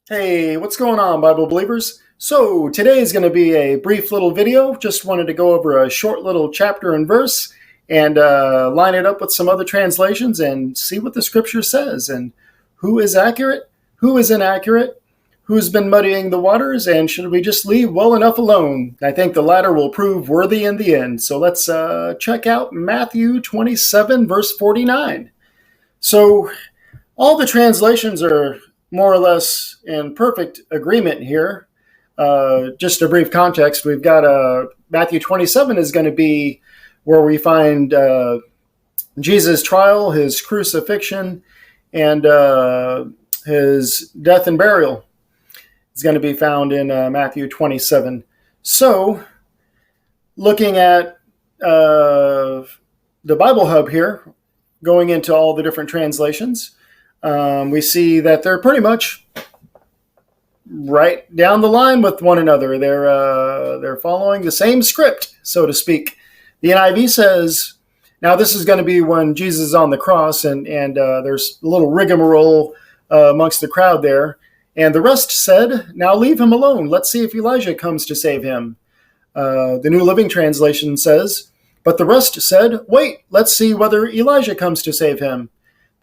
Hey, what's going on, Bible believers? So, today is going to be a brief little video. Just wanted to go over a short little chapter and verse and line it up with some other translations and see what the scripture says and who is accurate, who is inaccurate, who's been muddying the waters, and should we just leave well enough alone? I think the latter will prove worthy in the end. So, let's check out Matthew 27, verse 49. So, all the translations are more or less in perfect agreement here. Just a brief context, we've got Matthew 27 is going to be where we find Jesus' trial, his crucifixion, and his death and burial. It's going to be found in Matthew 27. So, looking at the Bible Hub here, going into all the different translations, we see that they're pretty much right down the line with one another. They're following the same script, so to speak. The NIV says, now this is going to be when Jesus is on the cross, and there's a little rigmarole amongst the crowd there. And the rest said, now leave him alone. Let's see if Elijah comes to save him. The New Living Translation says, but the rest said, wait, let's see whether Elijah comes to save him.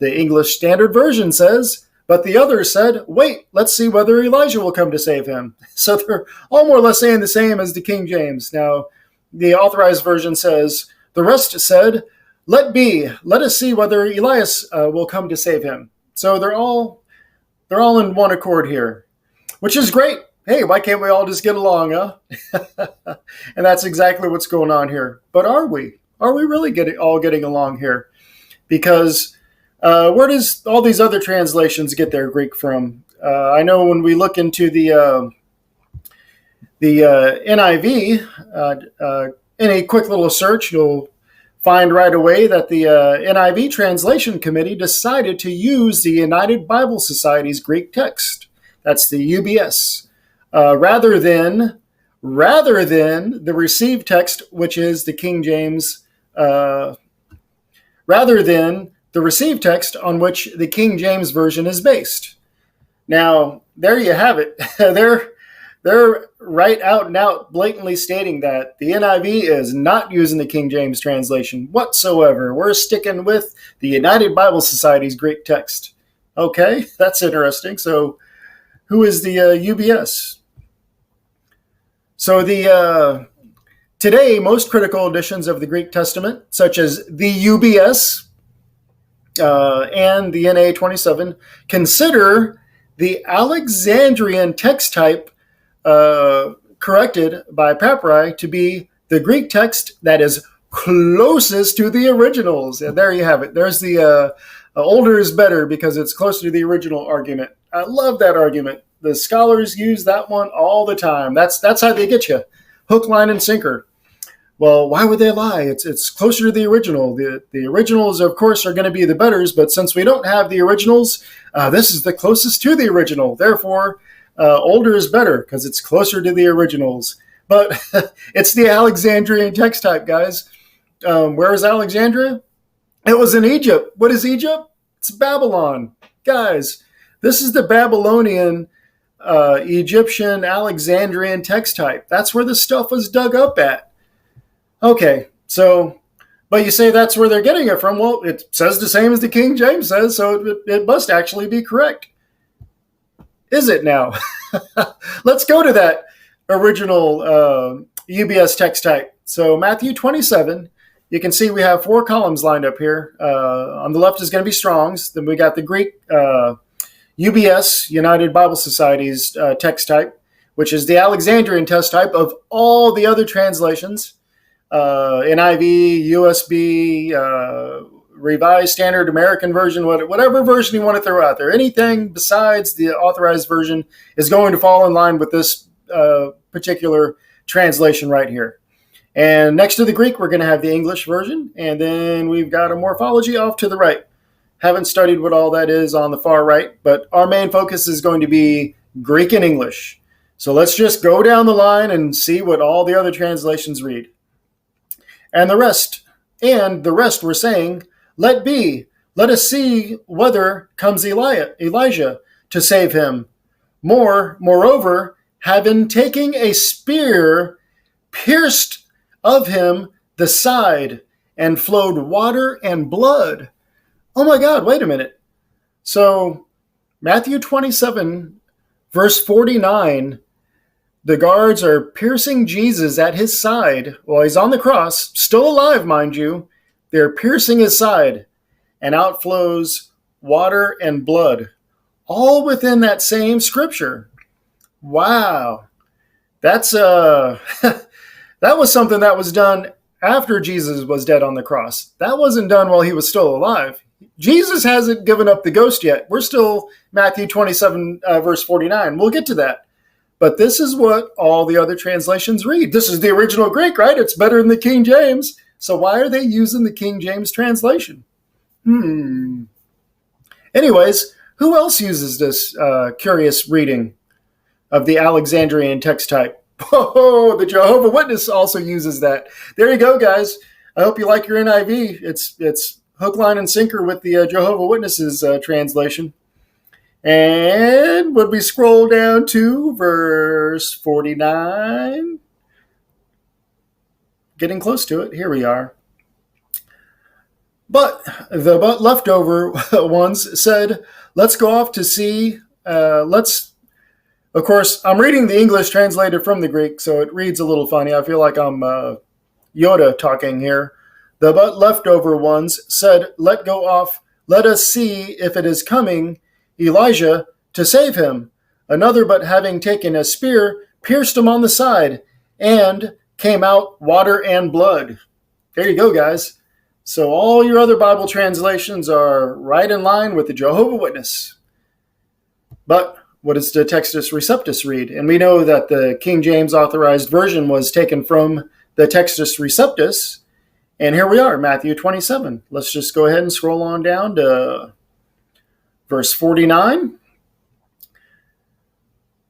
The English Standard Version says, but the others said, wait, let's see whether Elijah will come to save him. So they're all more or less saying the same as the King James. Now, the Authorized Version says, the rest said, let be, let us see whether Elias will come to save him. So they're all in one accord here, which is great. Hey, why can't we all just get along, huh? And that's exactly what's going on here. But are we? Are we really getting along here? Because where does all these other translations get their Greek from? I know when we look into the NIV, in a quick little search, you'll find right away that the NIV Translation Committee decided to use the United Bible Society's Greek text. That's the UBS, rather than the received text, which is the King James, rather than the received text on which the King James Version is based. Now, there you have it. They're right out and out blatantly stating that the NIV is not using the King James translation whatsoever. We're sticking with the United Bible Society's Greek text. Okay, that's interesting. So, who is the UBS? So, today, most critical editions of the Greek Testament, such as the UBS, and the NA27, consider the Alexandrian text type corrected by papyri to be the Greek text that is closest to the originals. And there you have it. There's the older is better because it's closer to the original argument. I love that argument. The scholars use that one all the time. That's how they get you. Hook, line, and sinker. Well, why would they lie? It's closer to the original. The originals, of course, are going to be the betters, but since we don't have the originals, this is the closest to the original. Therefore, older is better because it's closer to the originals. But it's the Alexandrian text type, guys. Where is Alexandria? It was in Egypt. What is Egypt? It's Babylon. Guys, this is the Babylonian, Egyptian, Alexandrian text type. That's where the stuff was dug up at. Okay, so, but you say that's where they're getting it from. Well, it says the same as the King James says, so it must actually be correct. Is it now? Let's go to that original UBS text type. So Matthew 27, you can see we have 4 columns lined up here. On the left is going to be Strong's. Then we got the Greek UBS, United Bible Society's text type, which is the Alexandrian text type of all the other translations. NIV, USB, Revised Standard American Version, whatever version you want to throw out there. Anything besides the Authorized Version is going to fall in line with this particular translation right here. And next to the Greek, we're going to have the English version, and then we've got a morphology off to the right. Haven't studied what all that is on the far right, but our main focus is going to be Greek and English. So let's just go down the line and see what all the other translations read. And the rest were saying, let be, let us see whether comes Elijah to save him. Moreover, having taken a spear, pierced of him the side, and flowed water and blood. Oh my God, wait a minute. So, Matthew 27, verse 49, the guards are piercing Jesus at his side while he's on the cross, still alive, mind you. They're piercing his side, and out flows water and blood, all within that same scripture. Wow. That's that was something that was done after Jesus was dead on the cross. That wasn't done while he was still alive. Jesus hasn't given up the ghost yet. We're still Matthew 27, verse 49. We'll get to that. But this is what all the other translations read. This is the original Greek, right? It's better than the King James. So why are they using the King James translation? Anyways, who else uses this curious reading of the Alexandrian text type? Oh, the Jehovah's Witness also uses that. There you go, guys. I hope you like your NIV. It's hook, line, and sinker with the Jehovah's Witnesses translation. And when we scroll down to verse 49, getting close to it, here we are. But the leftover ones said, let's go off to see, of course, I'm reading the English translated from the Greek, so it reads a little funny. I feel like I'm Yoda talking here. The but leftover ones said, let go off, let us see if it is coming, Elijah, to save him. Another but having taken a spear, pierced him on the side, and came out water and blood. There you go, guys. So all your other Bible translations are right in line with the Jehovah's Witness. But what does the Textus Receptus read? And we know that the King James Authorized Version was taken from the Textus Receptus. And here we are, Matthew 27. Let's just go ahead and scroll on down to verse 49.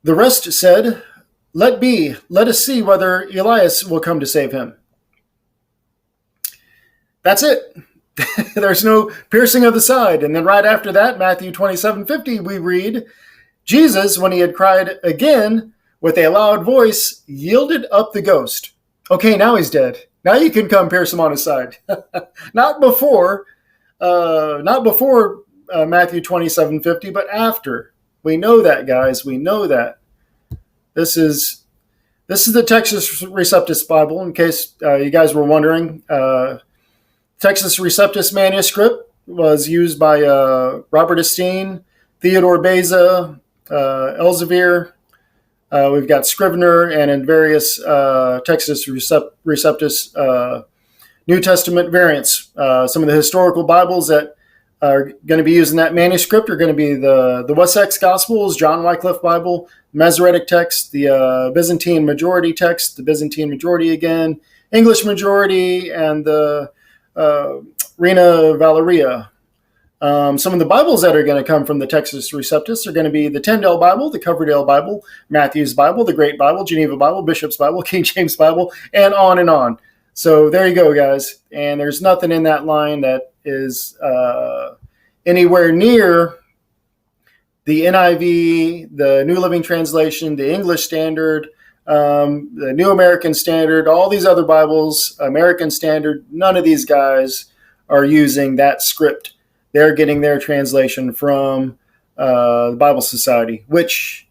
The rest said, let be, let us see whether Elias will come to save him. That's it. There's no piercing of the side. And then right after that, Matthew 27:50, we read, Jesus, when he had cried again with a loud voice, yielded up the ghost. Okay, now he's dead. Now you can come pierce him on his side. Not before Matthew 27:50, but after. We know that, guys. We know that. This is the Textus Receptus Bible, in case you guys were wondering. Textus Receptus manuscript was used by Robert Estienne, Theodore Beza, Elzevir. We've got Scrivener, and in various Textus Receptus New Testament variants. Some of the historical Bibles that are going to be using that manuscript are going to be the Wessex Gospels, John Wycliffe Bible, Masoretic text, the Byzantine majority text, the Byzantine majority again, English majority, and the Reina Valeria. Some of the Bibles that are going to come from the Textus Receptus are going to be the Tyndale Bible, the Coverdale Bible, Matthew's Bible, the Great Bible, Geneva Bible, Bishop's Bible, King James Bible, and on and on. So there you go, guys. And there's nothing in that line that is anywhere near the NIV, the New Living Translation, the English Standard, the New American Standard, all these other Bibles, American Standard. None of these guys are using that script. They're getting their translation from the Bible Society, which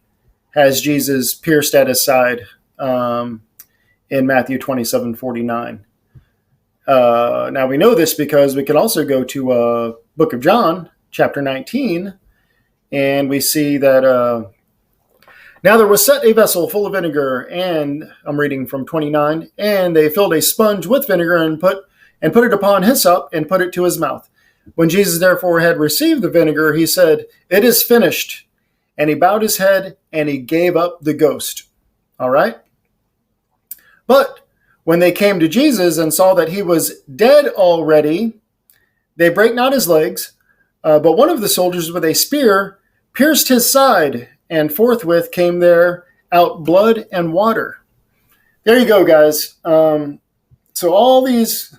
has Jesus pierced at his side in Matthew 27:49. Now we know this because we can also go to Book of John, chapter 19, and we see that now there was set a vessel full of vinegar, and I'm reading from 29, and they filled a sponge with vinegar and put it upon hyssop and put it to his mouth. When Jesus therefore had received the vinegar, he said, "It is finished." And he bowed his head and he gave up the ghost. All right? But when they came to Jesus and saw that he was dead already, they brake not his legs, but one of the soldiers with a spear pierced his side, and forthwith came there out blood and water. There you go, guys. So all these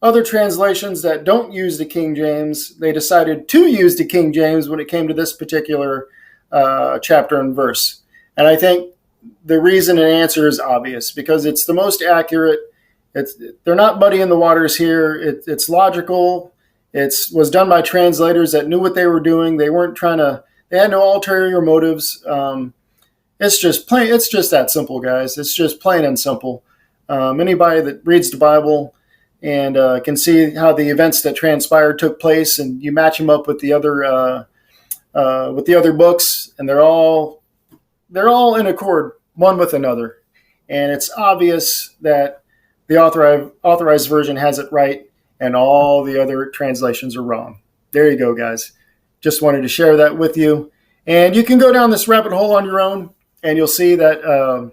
other translations that don't use the King James, they decided to use the King James when it came to this particular chapter and verse. And I think the reason and answer is obvious because it's the most accurate. They're not muddying the waters here. It's logical. It was done by translators that knew what they were doing. They weren't trying to. They had no ulterior motives. It's just plain. It's just that simple, guys. It's just plain and simple. Anybody that reads the Bible and can see how the events that transpired took place, and you match them up with the other books, and they're all in accord one with another, and it's obvious that the authorized version has it right, and all the other translations are wrong. There you go, guys. Just wanted to share that with you, and you can go down this rabbit hole on your own, and you'll see that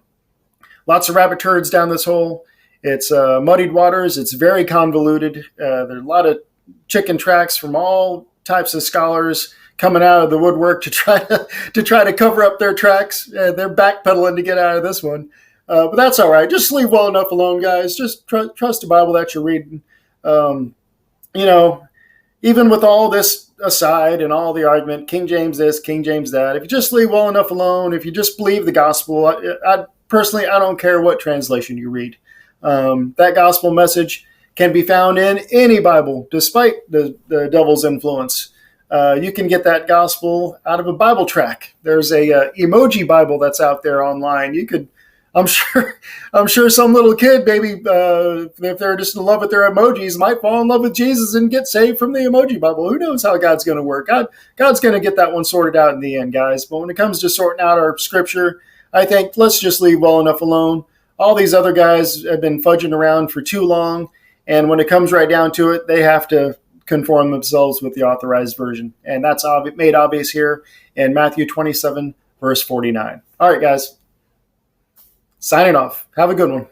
lots of rabbit turds down this hole. It's muddied waters. It's very convoluted. There's a lot of chicken tracks from all types of scholars coming out of the woodwork to try to cover up their tracks. They're backpedaling to get out of this one, but that's all right. Just leave well enough alone, guys. Just trust the Bible that you're reading. Even with all this aside and all the argument, King James this, King James that, if you just leave well enough alone, if you just believe the gospel, I personally, I don't care what translation you read. That gospel message can be found in any Bible, despite the devil's influence. You can get that gospel out of a Bible track. There's a emoji Bible that's out there online. You could, I'm sure some little kid, maybe if they're just in love with their emojis, might fall in love with Jesus and get saved from the emoji Bible. Who knows how God's going to work? God's going to get that one sorted out in the end, guys. But when it comes to sorting out our scripture, I think let's just leave well enough alone. All these other guys have been fudging around for too long, and when it comes right down to it, they have to conform themselves with the authorized version. And that's made obvious here in Matthew 27, verse 49. All right, guys. Signing off. Have a good one.